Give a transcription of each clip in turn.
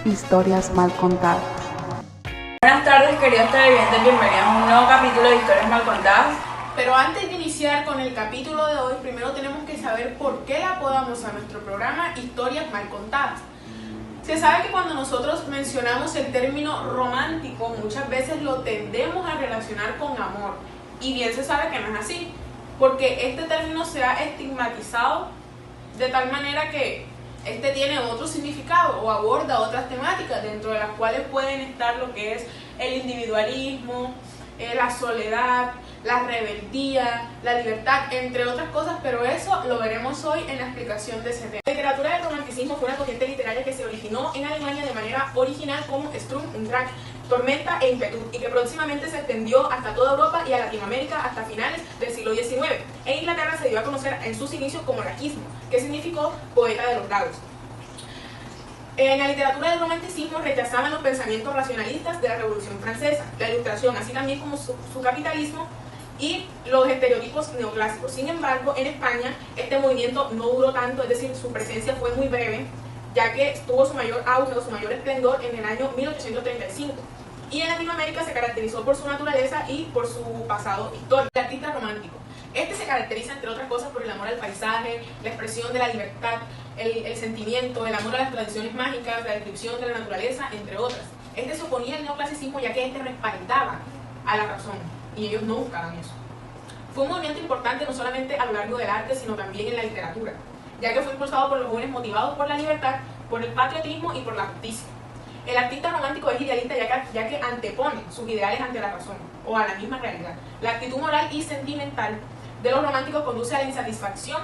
Historias mal contadas. Buenas tardes, queridos televidentes, bienvenidos a un nuevo capítulo de Historias mal contadas. Pero antes de iniciar con el capítulo de hoy, primero tenemos que saber por qué le apodamos a nuestro programa Historias mal contadas. Se sabe que cuando nosotros mencionamos el término romántico, muchas veces lo tendemos a relacionar con amor. Y bien se sabe que no es así, porque este término se ha estigmatizado de tal manera que este tiene otro significado o aborda otras temáticas, dentro de las cuales pueden estar lo que es el individualismo, la soledad, la rebeldía, la libertad, entre otras cosas, pero eso lo veremos hoy en la explicación de ese tema. La literatura del romanticismo fue una corriente literaria que se originó en Alemania de manera original como Sturm und Drang, tormenta e ímpetu, y que próximamente se extendió hasta toda Europa y a Latinoamérica hasta finales del siglo XIX. En Inglaterra se dio a conocer en sus inicios como raquismo, que significó poeta de los lagos. En la literatura del romanticismo rechazaban los pensamientos racionalistas de la Revolución Francesa, la Ilustración, así también como su capitalismo y los estereotipos neoclásicos. Sin embargo, en España este movimiento no duró tanto, es decir, su presencia fue muy breve, ya que tuvo su mayor auge o su mayor esplendor en el año 1835. Y en Latinoamérica se caracterizó por su naturaleza y por su pasado histórico. El artista romántico. Este se caracteriza, entre otras cosas, por el amor al paisaje, la expresión de la libertad, el sentimiento, el amor a las tradiciones mágicas, la descripción de la naturaleza, entre otras. Este se oponía al neoclasicismo, ya que este respaldaba a la razón, y ellos no buscaban eso. Fue un movimiento importante no solamente a lo largo del arte, sino también en la literatura, ya que fue impulsado por los jóvenes motivados por la libertad, por el patriotismo y por la justicia. El artista romántico es idealista ya que antepone sus ideales ante la razón, o a la misma realidad. La actitud moral y sentimental de los románticos conduce a la insatisfacción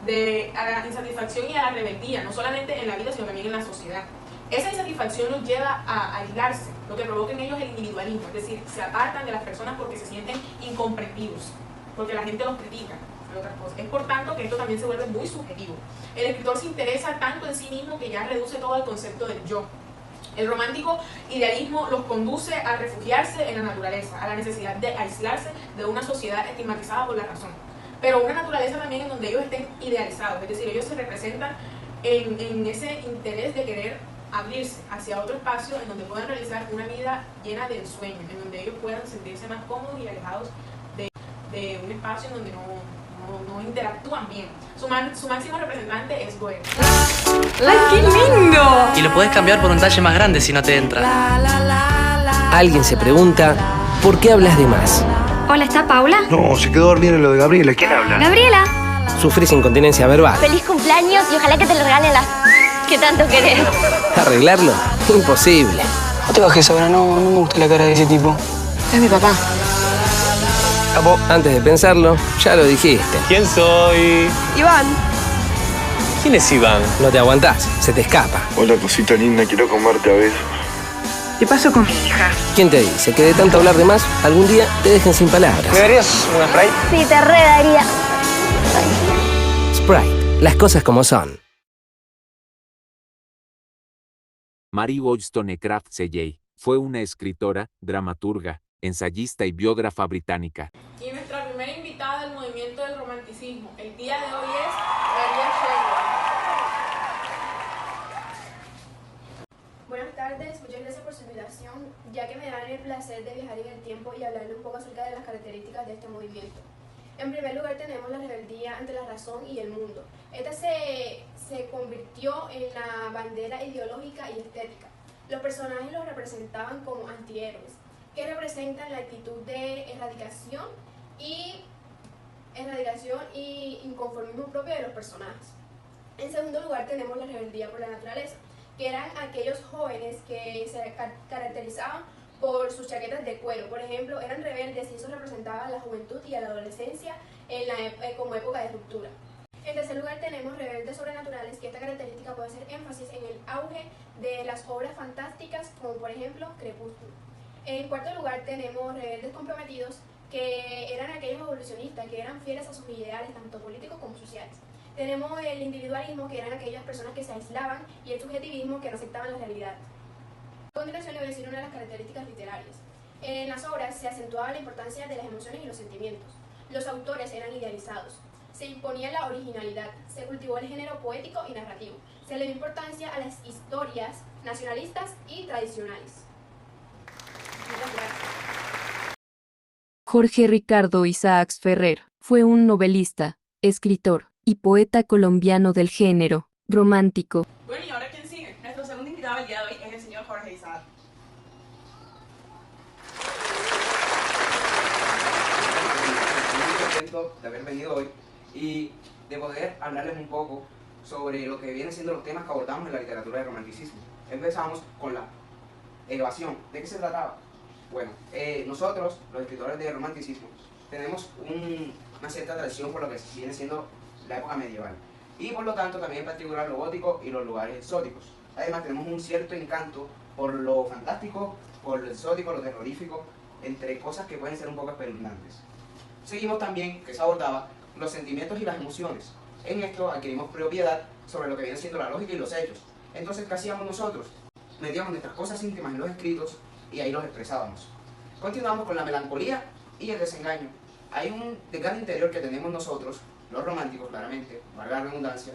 y a la rebeldía, no solamente en la vida, sino también en la sociedad. Esa insatisfacción los lleva a aislarse, lo que provoca en ellos el individualismo, es decir, se apartan de las personas porque se sienten incomprendidos, porque la gente los critica. Otras cosas. Es por tanto que esto también se vuelve muy subjetivo. El escritor se interesa tanto en sí mismo que ya reduce todo al concepto del yo. El romántico idealismo los conduce a refugiarse en la naturaleza, a la necesidad de aislarse de una sociedad estigmatizada por la razón, pero una naturaleza también en donde ellos estén idealizados, es decir, ellos se representan en ese interés de querer abrirse hacia otro espacio en donde puedan realizar una vida llena de ensueño, en donde ellos puedan sentirse más cómodos y alejados de un espacio en donde no interactúan bien. Su máximo representante es Goethe. ¡Ay, qué lindo! Y lo podés cambiar por un talle más grande si no te entra. Alguien se pregunta, ¿por qué hablas de más? Hola, ¿está Paula? No, se quedó dormida en lo de Gabriela. ¿Quién habla? Gabriela. ¿Sufrís incontinencia verbal? Feliz cumpleaños y ojalá que te lo regalen las que tanto querés. ¿Arreglarlo? Imposible. No te bajes ahora, no me gusta la cara de ese tipo. Es mi papá. Antes de pensarlo, ya lo dijiste. ¿Quién soy? Iván. ¿Quién es Iván? No te aguantás, se te escapa. Hola, cosita linda, quiero comerte a besos. ¿Qué pasó con mi hija? ¿Quién te dice que de tanto hablar de más, algún día te dejen sin palabras? ¿Me darías una Sprite? Sí, te redaría. Sprite, las cosas como son. Mary Wollstonecraft Shelley fue una escritora, dramaturga, ensayista y biógrafa británica. Y nuestra primera invitada del movimiento del romanticismo el día de hoy es María Shelley. Buenas tardes, muchas gracias por su invitación, ya que me dan el placer de viajar en el tiempo y hablarle un poco acerca de las características de este movimiento. En primer lugar tenemos la rebeldía ante la razón y el mundo. Esta se convirtió en la bandera ideológica y estética. Los personajes los representaban como antihéroes, que representan la actitud de erradicación y inconformismo propio de los personajes. En segundo lugar tenemos la rebeldía por la naturaleza, que eran aquellos jóvenes que se caracterizaban por sus chaquetas de cuero. Por ejemplo, eran rebeldes y eso representaba a la juventud y a la adolescencia como época de ruptura. En tercer lugar tenemos rebeldes sobrenaturales, que esta característica puede hacer énfasis en el auge de las obras fantásticas, como por ejemplo Crepúsculo. En cuarto lugar tenemos rebeldes comprometidos, que eran aquellos evolucionistas que eran fieles a sus ideales, tanto políticos como sociales. Tenemos el individualismo, que eran aquellas personas que se aislaban, y el subjetivismo, que no aceptaban la realidad. A continuación le voy a decir una de las características literarias. En las obras se acentuaba la importancia de las emociones y los sentimientos. Los autores eran idealizados. Se imponía la originalidad, se cultivó el género poético y narrativo, se le dio importancia a las historias nacionalistas y tradicionales. Muchas gracias. Jorge Ricardo Isaacs Ferrer fue un novelista, escritor y poeta colombiano del género romántico. Bueno, ¿y ahora quién sigue? Nuestro segundo invitado del día de hoy es el señor Jorge Isaac. Muy contento de haber venido hoy y de poder hablarles un poco sobre lo que vienen siendo los temas que abordamos en la literatura del romanticismo. Empezamos con la evasión. ¿De qué se trataba? Bueno, nosotros, los escritores del romanticismo, tenemos una cierta tradición por lo que viene siendo la época medieval. Y por lo tanto también en particular lo gótico y los lugares exóticos. Además tenemos un cierto encanto por lo fantástico, por lo exótico, lo terrorífico, entre cosas que pueden ser un poco espeluznantes. Seguimos también, que se abordaba, los sentimientos y las emociones. En esto adquirimos propiedad sobre lo que viene siendo la lógica y los hechos. Entonces, ¿qué hacíamos nosotros? Metíamos nuestras cosas íntimas en los escritos y ahí los expresábamos. Continuamos con la melancolía y el desengaño. Hay un desgarro interior que tenemos nosotros, los románticos claramente, valga la redundancia,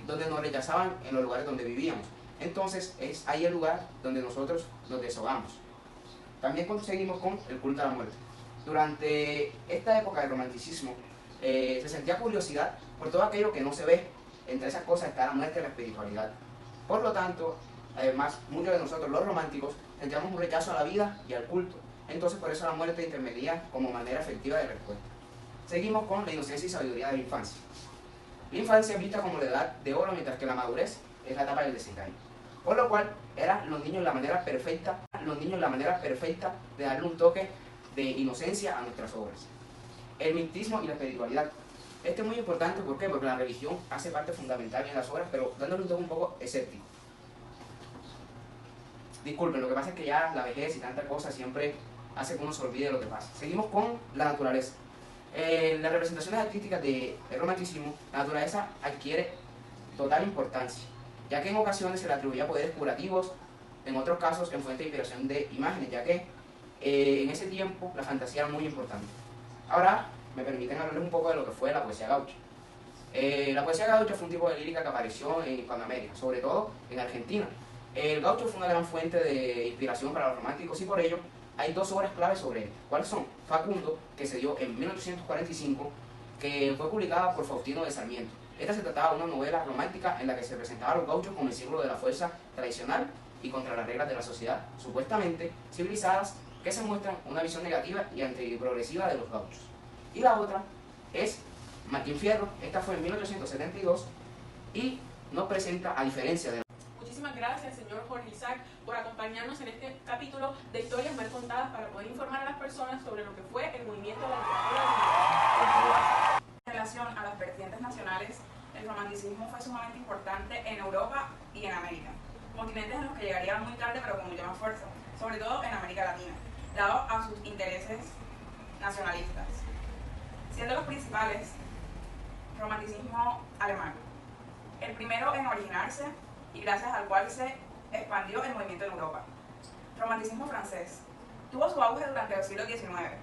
donde nos rechazaban en los lugares donde vivíamos. Entonces es ahí el lugar donde nosotros nos deshogamos. También conseguimos con el culto a la muerte. Durante esta época del romanticismo se sentía curiosidad por todo aquello que no se ve. Entre esas cosas está la muerte y la espiritualidad. Por lo tanto, además, muchos de nosotros los románticos sentíamos un rechazo a la vida y al culto. Entonces por eso la muerte intermedia como manera efectiva de respuesta. Seguimos con la inocencia y sabiduría de la infancia. La infancia es vista como la edad de oro, mientras que la madurez es la etapa del desengaño. Por lo cual, eran los niños la manera perfecta de darle un toque de inocencia a nuestras obras. El misticismo y la espiritualidad. Este es muy importante, ¿por qué? Porque la religión hace parte fundamental en las obras, pero dándole un toque un poco escéptico. Disculpen, lo que pasa es que ya la vejez y tanta cosa siempre hace que uno se olvide de lo que pasa. Seguimos con la naturaleza. En las representaciones artísticas del romanticismo, la naturaleza adquiere total importancia, ya que en ocasiones se le atribuía poderes curativos, en otros casos en fuente de inspiración de imágenes, ya que en ese tiempo la fantasía era muy importante. Ahora me permiten hablarles un poco de lo que fue la poesía gaucha. La poesía gaucha fue un tipo de lírica que apareció en Hispanoamérica, sobre todo en Argentina. El gaucho fue una gran fuente de inspiración para los románticos y por ello hay dos obras claves sobre él. ¿Cuáles son? Facundo, que se dio en 1845, que fue publicada por Faustino de Sarmiento. Esta se trataba de una novela romántica en la que se presentaba a los gauchos como el símbolo de la fuerza tradicional y contra las reglas de la sociedad, supuestamente civilizadas, que se muestran una visión negativa y antiprogresiva de los gauchos. Y la otra es Martín Fierro. Esta fue en 1872 y nos presenta, a diferencia de Muchísimas gracias, señor Jorge Isaac, por acompañarnos en este capítulo de Historias Mal Contadas para poder informar a las personas sobre lo que fue el movimiento de la literatura. En relación a las vertientes nacionales, el romanticismo fue sumamente importante en Europa y en América, continentes en los que llegarían muy tarde pero con mucha más fuerza, sobre todo en América Latina, dado a sus intereses nacionalistas, siendo los principales romanticismo alemán, el primero en originarse y gracias al cual se expandió el movimiento en Europa. Romanticismo francés tuvo su auge durante el siglo XIX.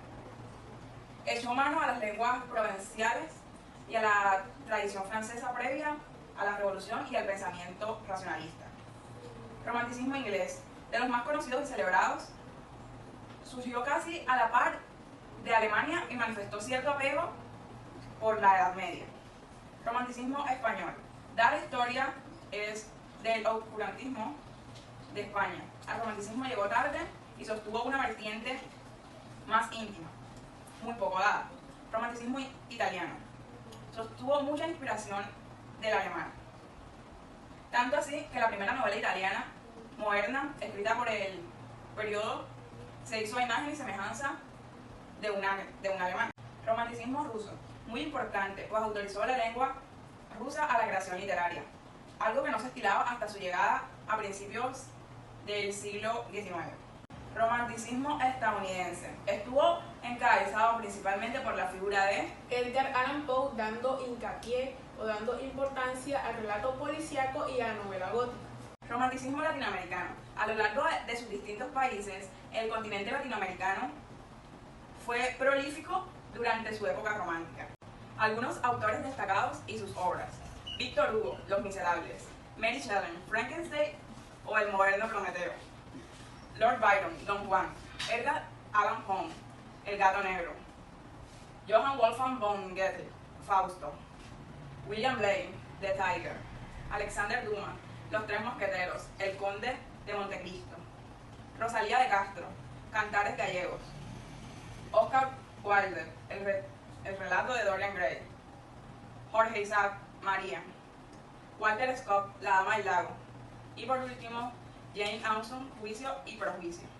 Echó mano a las lenguas provinciales y a la tradición francesa previa a la Revolución y al pensamiento racionalista. Romanticismo inglés, de los más conocidos y celebrados, surgió casi a la par de Alemania y manifestó cierto apego por la Edad Media. Romanticismo español, da la historia es del oscurantismo de España. El romanticismo llegó tarde y sostuvo una vertiente más íntima, muy poco dada. Romanticismo italiano, sostuvo mucha inspiración del alemán. Tanto así que la primera novela italiana moderna, escrita por el periodo, se hizo a imagen y semejanza de un alemán. Romanticismo ruso, muy importante, pues autorizó la lengua rusa a la creación literaria, algo que no se estilaba hasta su llegada a principios del siglo XIX. Romanticismo estadounidense, estuvo encabezado principalmente por la figura de Edgar Allan Poe, dando hincapié o dando importancia al relato policíaco y a la novela gótica. Romanticismo latinoamericano, a lo largo de sus distintos países, el continente latinoamericano fue prolífico durante su época romántica. Algunos autores destacados y sus obras: Víctor Hugo, Los Miserables; Mary Shelley, Frankenstein o El moderno Prometeo; Lord Byron, Don Juan; Edgar Allan Poe, El gato negro; Johann Wolfgang von Goethe, Fausto; William Blake, The Tiger; Alexander Dumas, Los Tres Mosqueteros; El Conde de Montecristo; Rosalía de Castro, Cantares gallegos; Oscar Wilde, el relato de Dorian Gray; Jorge Isaac, María; Walter Scott, La Dama del Lago; y por último, Jane Austen, Juicio y Prejuicio.